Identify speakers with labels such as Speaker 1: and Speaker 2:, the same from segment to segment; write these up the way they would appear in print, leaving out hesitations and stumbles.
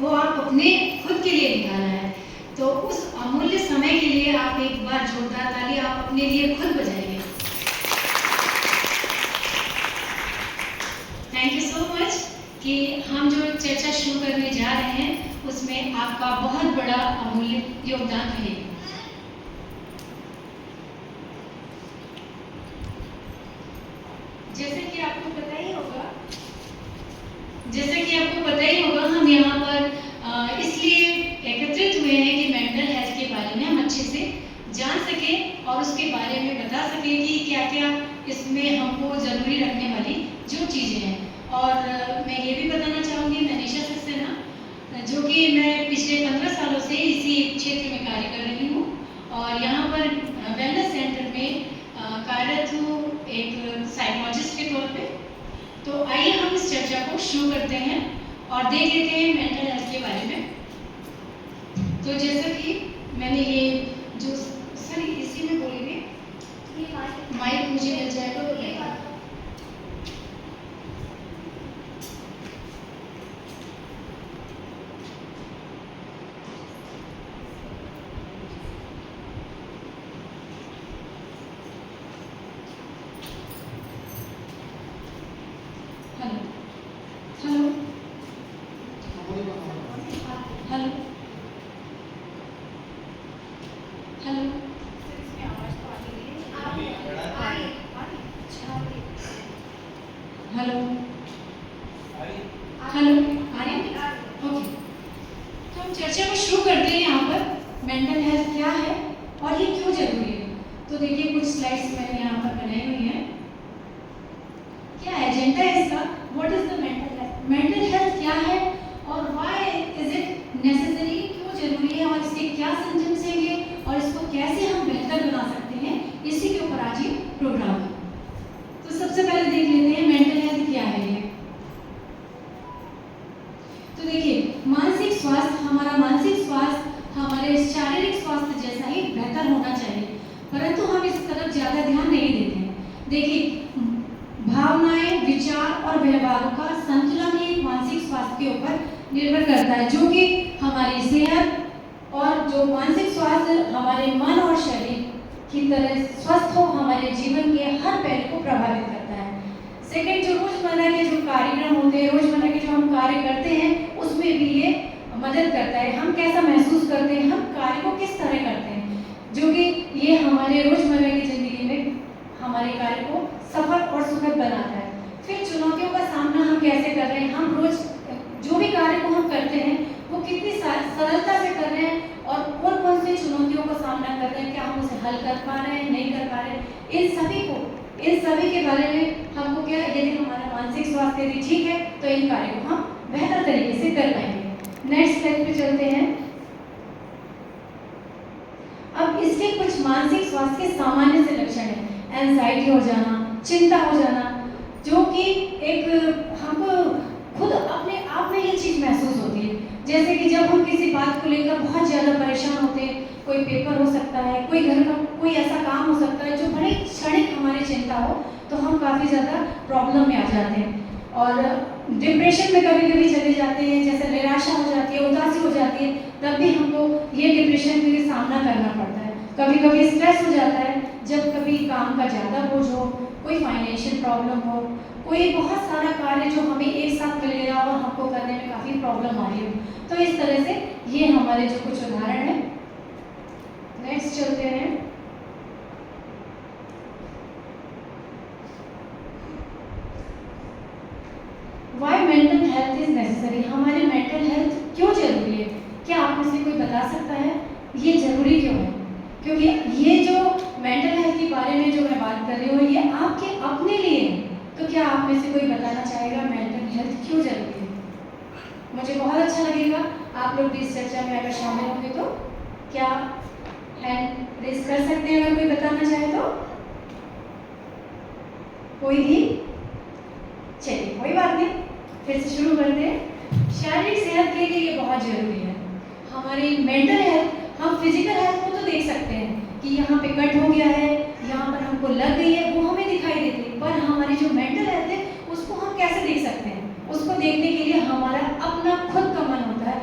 Speaker 1: वो आप अपने खुद के लिए निकाला है। तो उस अमूल्य समय के लिए आप एक बार जोरदार ताली आप अपने लिए खुद बजाइए। थैंक यू सो मच कि हम जो चर्चा शुरू करने जा रहे हैं उसमें आपका बहुत बड़ा अमूल्य योगदान रहेगा। जैसे कि आपको पता ही होगा हम यहाँ पर इसलिए एकत्रित हुए हैं कि मेंटल हेल्थ के बारे में हम अच्छे से जान सकें और उसके बारे में बता सकें कि क्या क्या इसमें हमको ज़रूरी रखने वाली जो चीज़ें हैं। और मैं ये भी बताना चाहूँगी, मैं निशा सक्सेना, जो कि मैं पिछले 15 सालों से इसी क्षेत्र में कार्य कर रही हूँ और यहाँ पर वेलनेस सेंटर में कार्यरत हूँ एक साइकोलॉजिस्ट के तौर पे। तो आइए हम इस चर्चा को शुरू करते हैं और देख लेते हैं मेंटल हेल्थ के बारे में। तो जैसा कि मैंने ये जो सर इसी में बोलेंगे, माइक मुझे मिल जाएगा तो निर्भर करता है, जो कि हमारी सेहत और जो मानसिक स्वास्थ्य हमारे मन और शरीर की तरह स्वस्थ हो हमारे जीवन के हर पहलू को प्रभावित करता है। सेकंड, जो रोजमर्रा के जो कार्यक्रम होते हैं, रोजमर्रा के जो हम कार्य करते हैं, उसमें भी ये मदद करता है। हम कैसा महसूस करते हैं, हम कार्य को किस तरह करते हैं, जो कि ये हमारे रोजमर्रा की जिंदगी में हमारे कार्य को सफल और सुखद बनाता है। फिर चुनौतियों का सामना हम कैसे कर रहे हैं, हम रोज जो भी कार्य को हम करते हैं वो कितनी सरलता से कर रहे हैं और कौन कौन सी चुनौतियों का सामना कर रहे हैं, क्या हम उसे हल कर पा रहे हैं, नहीं कर पा रहे हैं, इन सभी के बारे में हमको क्या, यदि हमारा मानसिक स्वास्थ्य यदि ठीक है तो इन कार्यों को हम बेहतर तरीके से कर पाएंगे। नेक्स्ट स्लाइड पे चलते हैं। अब इसके कुछ मानसिक स्वास्थ्य के सामान्य से लक्षण है। एंजाइटी हो जाना, चिंता हो जाना, जो कि एक हमको खुद अपने आप में ये चीज़ महसूस होती है। जैसे कि जब हम किसी बात को लेकर बहुत ज़्यादा परेशान होते हैं, कोई पेपर हो सकता है, कोई घर का कोई ऐसा काम हो सकता है जो बड़े क्षणिक हमारी चिंता हो, तो हम काफ़ी ज़्यादा प्रॉब्लम में आ जाते हैं और डिप्रेशन में कभी कभी चले जाते हैं। जैसे निराशा हो जाती है, उदासी हो जाती है, तब भी हमको ये डिप्रेशन के लिए सामना करना पड़ता है। कभी कभी स्ट्रेस हो जाता है, जब कभी काम का ज़्यादा बोझ हो, कोई फाइनेंशियल प्रॉब्लम हो, कोई बहुत सारा कार्य जो हमें एक साथ मिल गया और हमको करने में काफ़ी प्रॉब्लम आ रही हो। तो इस तरह से ये हमारे जो कुछ उदाहरण हैं। नेक्स्ट चलते हैं। Why mental health is necessary, हमारी मेंटल हेल्थ क्यों जरूरी है? क्या आप में से कोई बता सकता है ये जरूरी क्यों है? क्योंकि ये जो मेंटल हेल्थ के बारे में जो मैं बात कर रही हूँ ये आपके अपने लिए है। तो क्या आप में से कोई बताना चाहेगा मेंटल हेल्थ क्यों जरूरी है? मुझे बहुत अच्छा लगेगा आप लोग भी इस चर्चा में अगर शामिल होंगे तो। क्या हैंड रेज कर सकते हैं अगर कोई बताना चाहे तो? कोई भी? चलिए कोई बात नहीं, फिर से शुरू करते हैं। शारीरिक सेहत के लिए ये बहुत जरूरी है। हमारी मेंटल हेल्थ, हम फिजिकल हेल्थ को तो देख सकते हैं कि यहाँ पे कट हो गया है, यहाँ पर हमको लग गई है, वो हमें दिखाई देती है, पर हमारी जो मेंटल हेल्थ है उसको हम कैसे देख सकते हैं? उसको देखने के लिए हमारा अपना खुद का मन होता है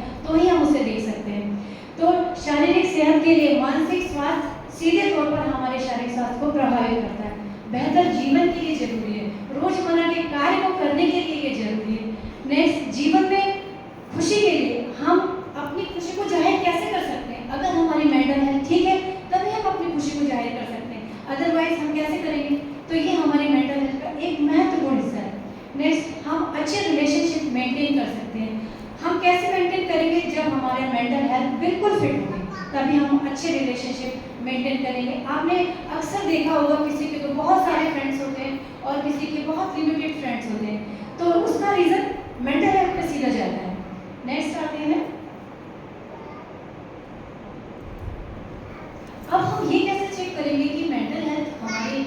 Speaker 1: सेहत के लिए मानसिक स्वास्थ्य सीधे तौर पर हमारे शारीरिक स्वास्थ्य को प्रभावित करता है। बेहतर जीवन के लिए जरूरी है, रोजमर्रा के कार्य को करने के लिए ये जरूरी है। नेक्स्ट, जीवन में खुशी के लिए हम अपनी खुशी को जाहिर कैसे कर सकते हैं? अगर हमारी मेंटल हेल्थ ठीक है तभी हम अपनी खुशी को जाहिर कर सकते हैं, अदरवाइज हम कैसे करेंगे? तो ये हमारी मेंटल हेल्थ का एक महत्वपूर्ण हिस्सा है। नेक्स्ट, हम अच्छे रिलेशनशिप मेंटेन कर सकते हैं। हम कैसे मेंटेन करेंगे? जब हमारे मेंटल हेल्थ बिल्कुल फिट होगी तभी हम अच्छे रिलेशनशिप मेंटेन करेंगे। आपने अक्सर देखा होगा किसी के तो बहुत सारे फ्रेंड्स होते हैं और किसी के बहुत लिमिटेड फ्रेंड्स होते हैं, तो उसका रीज़न मेंटल हेल्थ पे सीधा जाता है। नेक्स्ट आते हैं, अब हम ये कैसे चेक करेंगे कि मेंटल हेल्थ हमारी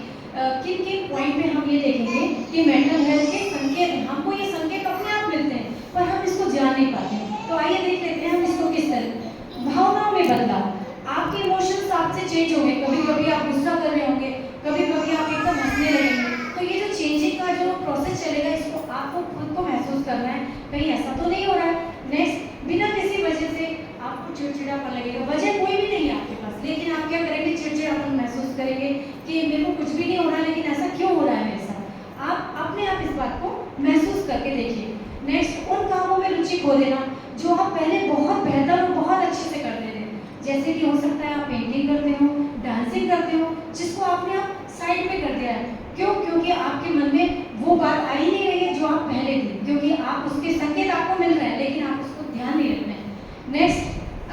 Speaker 1: किन किन पॉइंट पे हम ये देखेंगे कि मेंटल हेल्थ के संकेत हैं। हमको ये संकेत अपने आप मिलते हैं पर हम इसको जान नहीं पाते हैं। तो आइए देख लेते हैं हम इसको किस तरह। भावनाओं में बदलाव, आपके इमोशंस आपसे चेंज होंगे। कभी कभी आप गुस्सा कर रहे होंगे, कभी कभी आप एकदम हंसने लगेंगे। तो ये जो चेंजिंग का जो प्रोसेस चलेगा, इसको आपको खुद को महसूस करना है, कहीं ऐसा तो नहीं हो रहा है। नेक्स्ट, बिना किसी वजह से आपको चिड़चिड़ापन लगेगा, वजह कोई भी नहीं है आपके पास, लेकिन आप क्या करेंगे? चिड़चिड़ापन महसूस करेंगे कि मेरे को कुछ भी नहीं हो रहा, लेकिन ऐसा क्यों हो रहा है मेरे साथ। आप अपने आप इस बात को महसूस करके देखिए। नेक्स्ट, उन कामों में रुचि खो देना जो आप पहले बहुत बेहतर और बहुत अच्छे से करते थे। जैसे कि हो सकता है आप पेंटिंग करते हो, डांसिंग करते हो, जिसको आपने आप साइड में कर दिया है। क्यों? क्योंकि आपके मन में वो बात आ ही नहीं रही है जो आप पहले थी, क्योंकि आप उसके संकेत आपको मिल रहे हैं लेकिन आप उसको ध्यान नहीं रख रहे हैं। नेक्स्ट,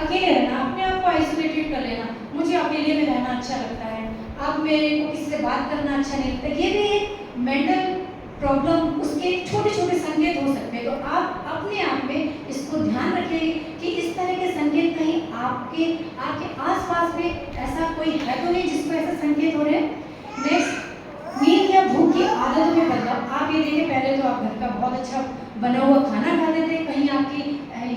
Speaker 1: अकेले रहना, अपने आप को आइसोलेटेड कर लेना। मुझे अकेले में रहना अच्छा लगता है, अब मेरे को किसी से बात करना अच्छा नहीं लगता। ये भी एक मेंटल प्रॉब्लम, उसके छोटे छोटे संकेत हो सकते हैं। तो आप अपने आप में इसको ध्यान रखिए कि इस तरह के संकेत कहीं आपके आसपास में ऐसा कोई है तो नहीं जिसको ऐसा संकेत हो रहे हैं। नेक्स्ट, नींद या भूख की आदत में बदलाव। आप ये देखिए, पहले तो आप घर का बहुत अच्छा बना हुआ खाना खाते थे, कहीं आपकी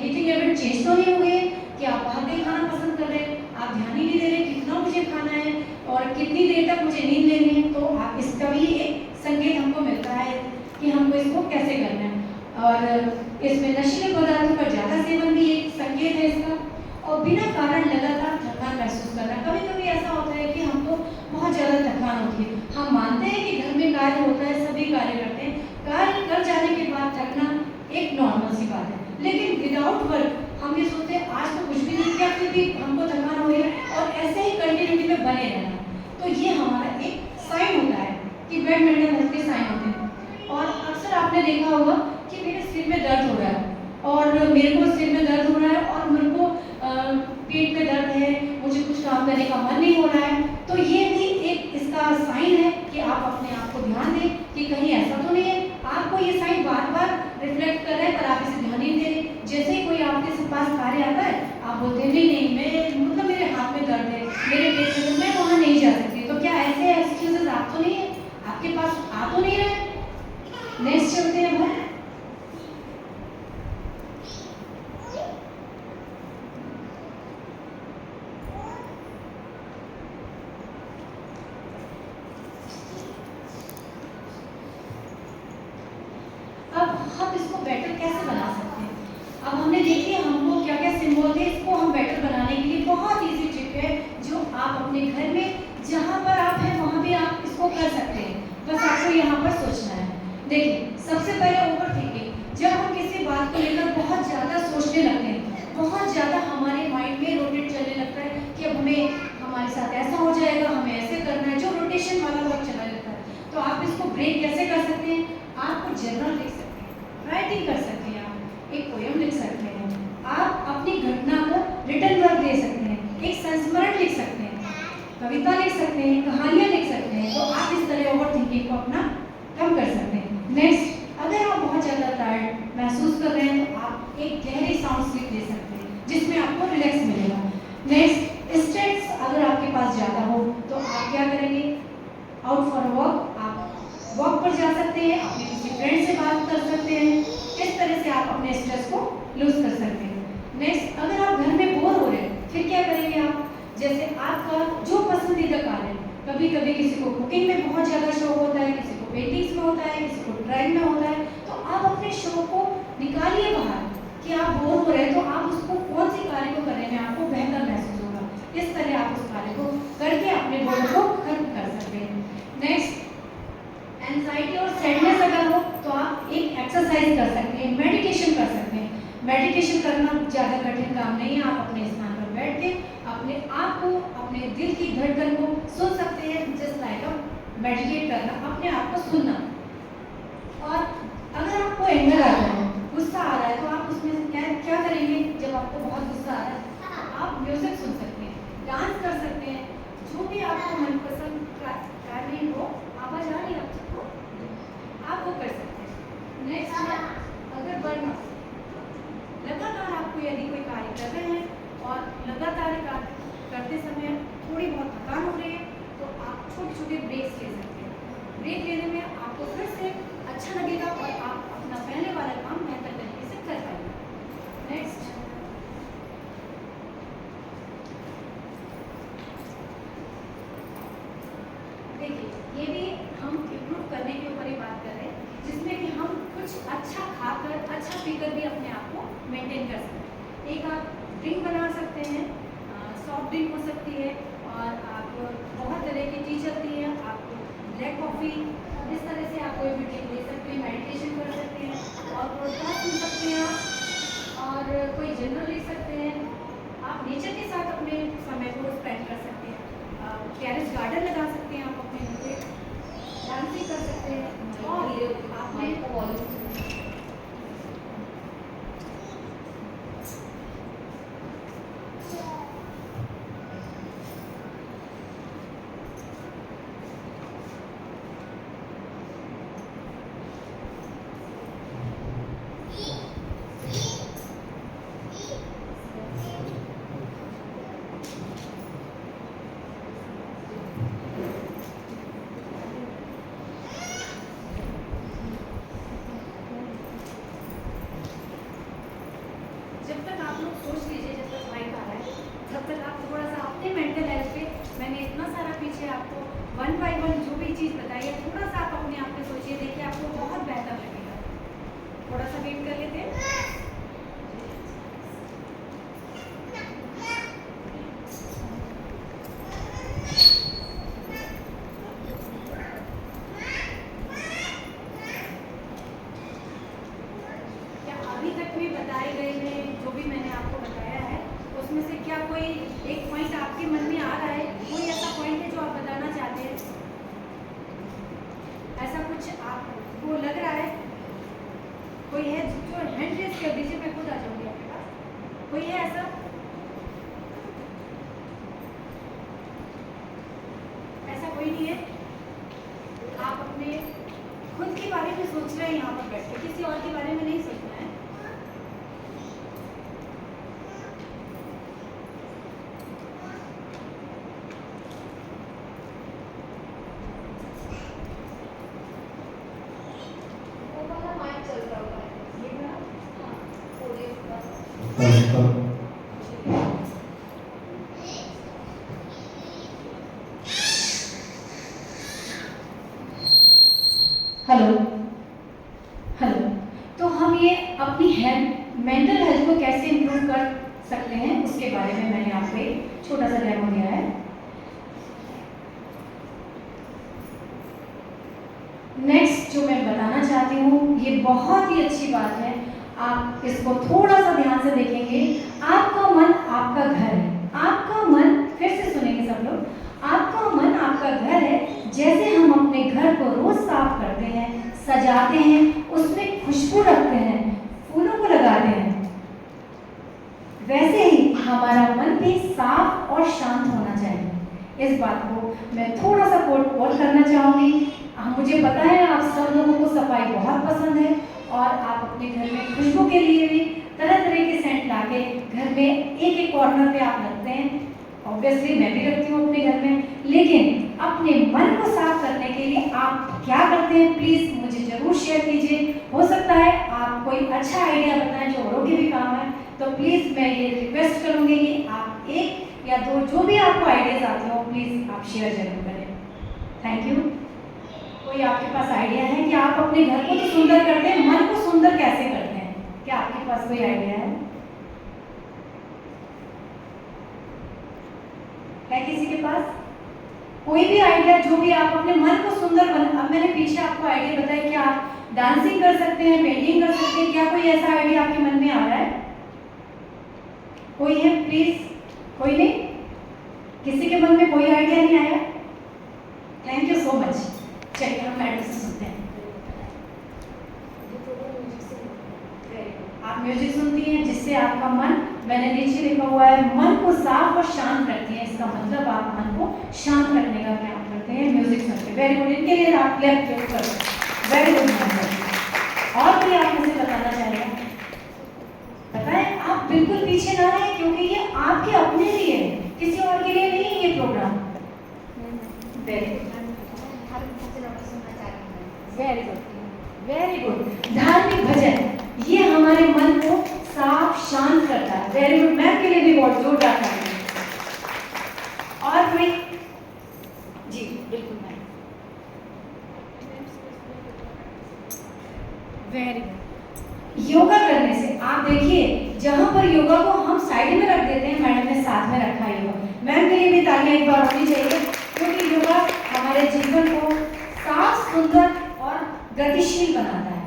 Speaker 1: ईटिंग हैबिट चेंज तो नहीं हो गई कि आप बाहर का खाना पसंद कर रहे हैं, आप ध्यान ही नहीं दे रहे कितना मुझे खाना है और कितनी देर तक मुझे नींद लेनी है। तो आप इसका भी एक संकेत हमको मिलता है कि हमको इसको कैसे करना है। और इसमें नशीले पदार्थों का ज़्यादा सेवन भी एक संकेत है इसका। और बिना कारण लगातार थकान महसूस करना, कभी कभी ऐसा होता है कि हमको बहुत ज़्यादा थकान होती है। हम मानते हैं कि घर में कार्य होता है, सभी कार्य करते हैं, कार्य कर जाने के बाद थकना एक नॉर्मल सी बात है, लेकिन विदाउट वर्क हम ये सोचते हैं आज तो कुछ भी नहीं किया फिर भी हमको थकान हो रही है और ऐसे ही कंटिन्यूटी में बने रहना। तो ये हमारा एक साइन होता है कि बेड मेंटल हेल्थ के साइन होते हैं। और अक्सर आपने देखा होगा कि मेरे सिर में दर्द हो रहा है और मेरे को सिर में दर्द हो रहा है और मेरे को पेट में दर्द है, मुझे कुछ काम करने का मन नहीं हो रहा है। तो ये भी एक इसका साइन है कि आप अपने आप को ध्यान दें कि कहीं ऐसा तो नहीं है। आपको ये साइन बार बार रिफ्लेक्ट कर रहा है पर आप इसे ध्यान नहीं दे रहे। जैसे ही कोई आपके पास कार्य आता है आप बोलते हैं नहीं मैं मतलब मेरे हाथ में दर्द है, मेरे पेट में, मैं वहाँ नहीं जा सकती। तो क्या ऐसे एक्सक्यूजेस आप तो नहीं है, आपके पास आ तो नहीं रहे। नेक्स्ट चलते हैं हम। अब हम इसको बेटर कैसे बना सकते हैं? अब हमने देखिए हमको क्या क्या सिंबल है, इसको हम बेटर बनाने के लिए बहुत इजी ट्रिक है जो आप अपने घर में जहाँ पर आप हैं वहाँ भी आप इसको कर सकते हैं। बस आपको यहाँ पर सोचना है। देखिए, सबसे पहले ओवर थिंकिंग। जब हम किसी बात को लेकर बहुत ज़्यादा सोचने लगते हैं, बहुत ज़्यादा हमारे माइंड में रोटेट चलने लगता है कि अब हमें हमारे साथ ऐसा हो जाएगा, हमें ऐसे करना है, जो रोटेशन वाला वक्त चला जाता है। तो आप इसको ब्रेक कैसे कर सकते हैं? आपको जर्नल लिख सकते हैं, राइटिंग कर सकते हैं, आप एक पोएम लिख सकते हैं, आप अपनी घटना को रिटर्न वर्क दे सकते हैं, एक संस्मरण लिख सकते हैं, कविता लिख सकते हैं, कहानियाँ लिख सकते हैं। तो आप इस तरह ओवर थिंकिंग को अपना कम कर सकते हैं। नेक्स्ट, अगर आप बहुत ज़्यादा टायर्ड महसूस कर रहे हैं तो आप एक गहरी साउंड स्लीप ले सकते हैं जिसमें आपको रिलैक्स मिलेगा। नेक्स्ट, स्ट्रेस अगर आपके पास ज़्यादा हो तो आप क्या करेंगे? आउट फॉर वॉक, आप वॉक पर जा सकते हैं, अपने किसी फ्रेंड से बात कर सकते हैं। इस तरह से आप अपने स्ट्रेस को लूज कर सकते हैं। नेक्स्ट, अगर आप घर में बोर हो रहे हैं फिर क्या करेंगे आप? जैसे आपका जो पसंदीदा कार्य है, कभी कभी किसी को कुकिंग में बहुत ज़्यादा शौक होता है, किसी को पेंटिंग्स में होता है, किसी को ड्राइंग में होता है, तो आप अपने शौक को निकालिए बाहर कि आप बोर हो रहे हैं तो आप उसको कौन सी कार्य को करने में आपको बेहतर महसूस होगा। इस तरह आप उस कार्य को करके अपने बोर्ड को खत्म कर सकते हैं। नेक्स्ट, एंजाइटी और सैडनेस अगर हो तो आप एक एक्सरसाइज कर सकते हैं, मेडिटेशन कर सकते हैं। मेडिटेशन करना ज़्यादा कठिन काम नहीं है। आप अपने स्थान पर बैठ के अपने आप को, अपने दिल की धड़कन को सुन सकते हैं। जस्ट लाइक मेडिटेट करना, अपने आप को सुनना। और अगर आपको एंगर आ रहा है, गुस्सा आ रहा है, तो आप उसमें क्या करेंगे? जब आपको बहुत गुस्सा आ रहा है, आप म्यूजिक सुन सकते हैं, डांस कर सकते हैं, जो भी आपको मनपसंद कार्य हो। आवाज आ रही है आपको? आप वो कर सकते हैं। नेक्स्ट, अगर बर्नआउट, लगातार आपको यदि कोई कार्य कर रहे हैं और लगातार करते समय थोड़ी बहुत थकान हो रही है, तो आप छोटे छोटे ब्रेक्स ले सकते हैं। ब्रेक लेने में आपको फिर से अच्छा लगेगा और आप अपना पहले वाला काम बेहतर तरीके से कर पाएंगे। नेक्स्ट, देखिए, ये भी हम इम्प्रूव करने के ऊपर ही बात कर रहे हैं, जिसमें कि हम कुछ अच्छा खाकर, अच्छा पीकर भी अपने आप को मेंटेन कर सकते हैं। एक आप ड्रिंक बना सकते हैं, सॉफ्ट ड्रिंक हो सकती है, और आप बहुत तरह की टी चलती है, आप ब्लैक कॉफ़ी, इस तरह से आप कोई भी ड्रिंक ले सकते हैं। मेडिटेशन कर सकते हैं और पॉडकास्ट सुन सकते हैं आप, और कोई जर्नल लिख सकते हैं। आप नेचर के साथ अपने समय को स्पेंड कर सकते हैं। टेरेस गार्डन लगा सकते हैं आप अपने घर पे, डांसिंग कर सकते हैं, और आपने जब तक आप लोग सोच लीजिए, जब तक माइक आ रहा है, तब तक आप थोड़ा सा अपने मेंटल हेल्थ पे, मैंने इतना सारा पीछे आपको 1 बाय 1 जो भी चीज़ बताई है, थोड़ा सा आप अपने आप पे सोचिए, देखिए आपको बहुत बेहतर लगेगा। थोड़ा सा वेट कर लेते हैं। क्या अभी तक में बताए गए में जो भी मैंने आपको बताया है, उसमें से क्या कोई एक पॉइंट आपके मन में आ रहा है? कोई ऐसा पॉइंट है जो आप बताना चाहते हैं? ऐसा कुछ आपको लग रहा है? कोई है जो हैंड रेज कर दीजिए, मैं खुद आ जाऊंगी आपके पास। कोई है ऐसा? ऐसा कोई नहीं है? आप अपने खुद के बारे में सोच रहे हैं यहाँ पर बैठ के, किसी और के बारे में नहीं सोचना है। Hello hello. तो हम ये अपनी मेंटल हेल्थ को कैसे इम्प्रूव कर सकते हैं, उसके बारे में मैंने आपको एक छोटा सा डेमो दिया है। नेक्स्ट जो मैं बताना चाहती हूँ, ये बहुत ही अच्छी बात है, आप इसको थोड़ा सा ध्यान से देखेंगे। आपका मन आपका घर है। आपका मन, फिर से सुनेंगे सब लोग, आपका मन आपका घर है। जैसे हम अपने घर को रोज साफ करते हैं, सजाते हैं, उसमें खुशबू रखते हैं, फूलों को लगाते हैं, वैसे ही हमारा मन भी साफ और शांत होना चाहिए। इस बात को मैं थोड़ा सा कोट करना चाहूँगी। मुझे पता है आप सब लोगों को सफाई बहुत पसंद है, और आप अपने घर में खुशबू के लिए भी तरह तरह के सेंट लाके घर में एक एक कॉर्नर पे आप रखते हैं। ऑब्वियसली मैं भी रखती हूँ अपने घर में, लेकिन अपने मन को साफ करने के लिए आप क्या करते हैं, प्लीज़ मुझे ज़रूर शेयर कीजिए। हो सकता है आप कोई अच्छा आइडिया बताएं जो औरों के भी काम है, तो प्लीज़ मैं ये रिक्वेस्ट करूँगी कि आप 1 या 2 जो भी आपको आइडियाज़ आते हो, प्लीज़ आप शेयर जरूर करें। Thank you. कोई आपके पास आइडिया है कि आप अपने घर को तो सुंदर करते हैं, मन को सुंदर कैसे करते हैं? क्या आपके पास कोई आइडिया है? पास? कोई भी आइडिया, जो भी आप अपने मन को सुंदर बना। अब मैंने पीछे आपको आइडिया बताया कि आप डांसिंग कर सकते हैं, पेंटिंग कर सकते हैं। क्या कोई ऐसा आइडिया आपके मन में आ रहा है? कोई है? प्लीज, कोई नहीं? किसी के मन में कोई आइडिया नहीं आया? Thank you so much. चलिए हम मैडम से सुनते हैं। आप म्यूजिक सुनती हैं जिससे आपका मन, मैंने नीचे लिखा हुआ है, मन को साफ और शांत रखती है। इसका मतलब आप मन को शांत रखने का काम करते हैं म्यूजिक सुन के। वेरी गुड, इनके लिए आप क्लैप करो। Very good ma'am. और भी आप मुझे बताना चाहेगा? बताएं, आप बिल्कुल पीछे ना रहें, क्योंकि ये आपके अपने लिए है, किसी और के लिए नहीं है ये programme. Very good, very good, very good. धार्मिक भजन, ये हमारे मन को साफ शांत करता है। वेरी गुड, मैम के लिए भी बहुत जोरदार ताली। और कोई? जी बिल्कुल मैम। Very good. योगा करने से आप देखिए, जहां पर योगा को हम साइड में रख देते हैं, मैडम ने साथ में रखा है योगा। मैम के लिए भी तालियां एक बार होनी चाहिए, क्योंकि योगा हमारे जीवन को साफ, सुंदर और गतिशील बनाता है।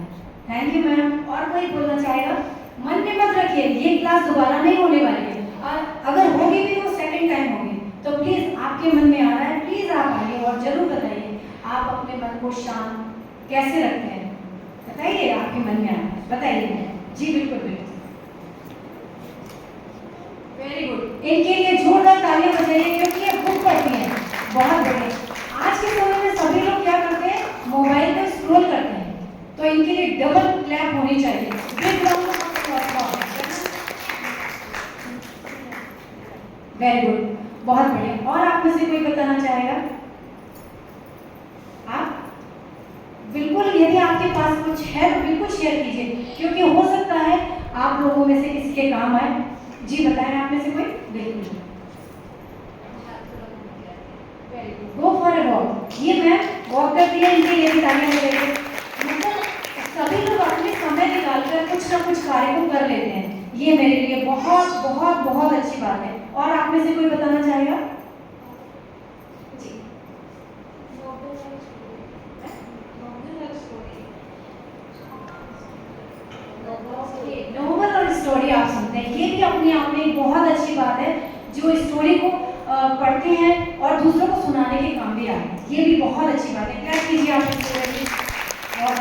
Speaker 1: Thank you ma'am. और कोई बोलना चाहेगा? मन में मत रखिए, ये क्लास दोबारा नहीं होने वाली है, और अगर होगी भी तो सेकंड टाइम होगी। तो प्लीज, आपके मन में आ रहा है, प्लीज आप आइए और जरूर बताइए आप अपने मन को शांत कैसे रखते हैं। बताइए, आपके मन में आ रहा है, बताइए। जी बिल्कुल बिल्कुल, वेरी गुड। इनके लिए जोरदार तालियां बजाइए, क्योंकि ये बुक पढ़ती हैं। बहुत बढ़िया। आज के समय में सभी लोग क्या करते हैं? मोबाइल पर स्क्रॉल करते हैं, तो इनके लिए डबल क्लैप होनी चाहिए। वेरी गुड, बहुत बढ़िया। और आप में से कोई बताना चाहेगा? आप बिल्कुल, यदि आपके पास कुछ है तो बिल्कुल शेयर कीजिए, क्योंकि हो सकता है आप लोगों में से किसी के काम आए। जी बताएं, आप में से कोई? बिल्कुल, very good. Go for a walk. ये मैम वॉक करती है, इनके लिए भी तालियां बजाइए। मतलब सभी लोग अपने समय निकालकर कुछ ना कुछ कार्य को कर लेते हैं, ये मेरे लिए बहुत बहुत बहुत अच्छी बात है। और आप में से कोई बताना चाहेगा? जी, नोवेल और स्टोरी आप सुनते हैं, ये भी अपने आप में एक बहुत अच्छी बात है। जो स्टोरी को पढ़ते हैं और दूसरों को सुनाने के काम भी आते हैं, ये भी बहुत अच्छी बात है। क्या कीजिए आप और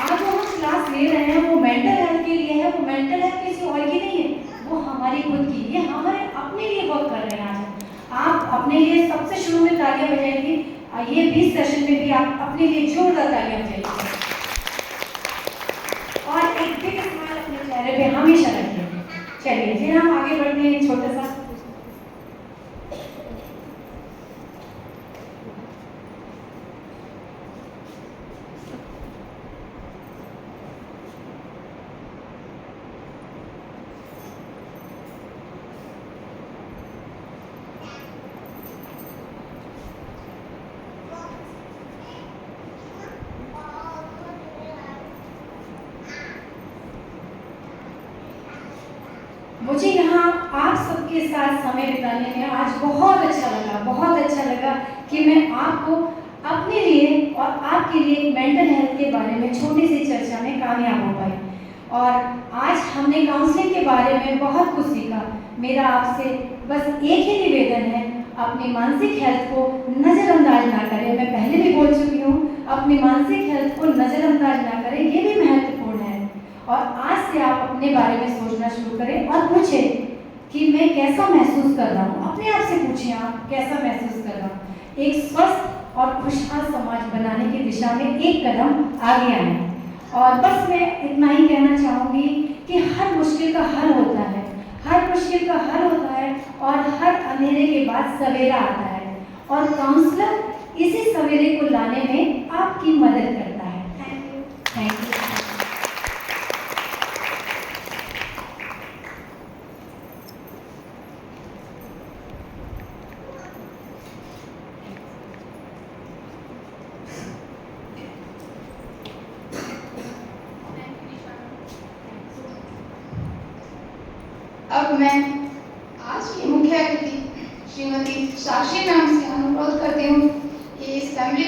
Speaker 1: आज जो हम क्लास ले रहे हैं वो मेंटल हेल्थ के लिए है। वो मेंटल हेल्थ किसी और की नहीं है, वो हमारी खुद की, ये हमारे अपने लिए वर्क कर रहे हैं। आज आप अपने लिए सबसे शुरू में तालियां बजाएंगे, ये 20 सेशन में भी आप अपने लिए जोरदार तालियां बजाइए और एक बिग स्माइल अपने चेहरे पे हमेशा रखिए। चलिए फिर हम आगे बढ़ते हैं। छोटा सा मुझे यहाँ आप सबके साथ समय बिताने में आज बहुत अच्छा लगा, बहुत अच्छा लगा कि मैं आपको अपने लिए और आपके लिए मेंटल हेल्थ के बारे में छोटी सी चर्चा में कामयाब हो पाई। और आज हमने काउंसलिंग के बारे में बहुत कुछ सीखा। मेरा आपसे बस एक ही निवेदन है, अपनी मानसिक हेल्थ को नज़रअंदाज ना करें। मैं पहले भी बोल चुकी हूँ, अपनी मानसिक हेल्थ को नज़रअंदाज ना करें, ये भी महत्वपूर्ण है। और आज से आप अपने बारे में सोचना शुरू करें और पूछें कि मैं कैसा महसूस कर रहा हूँ। अपने आप से पूछें, आप कैसा महसूस कर रहा हूँ। एक स्वस्थ और खुशहाल समाज बनाने की दिशा में एक कदम आगे आए। और बस मैं इतना ही कहना चाहूँगी कि हर मुश्किल का हल होता है, हर मुश्किल का हल होता है, और हर अंधेरे के बाद सवेरा आता है, और काउंसलर इसी सवेरे को लाने में आपकी मदद करता है। Thank you, thank you.
Speaker 2: अब मैं आज की मुख्य अतिथि श्रीमती साक्षी मैम से अनुरोध करती हूँ कि इस फैमिली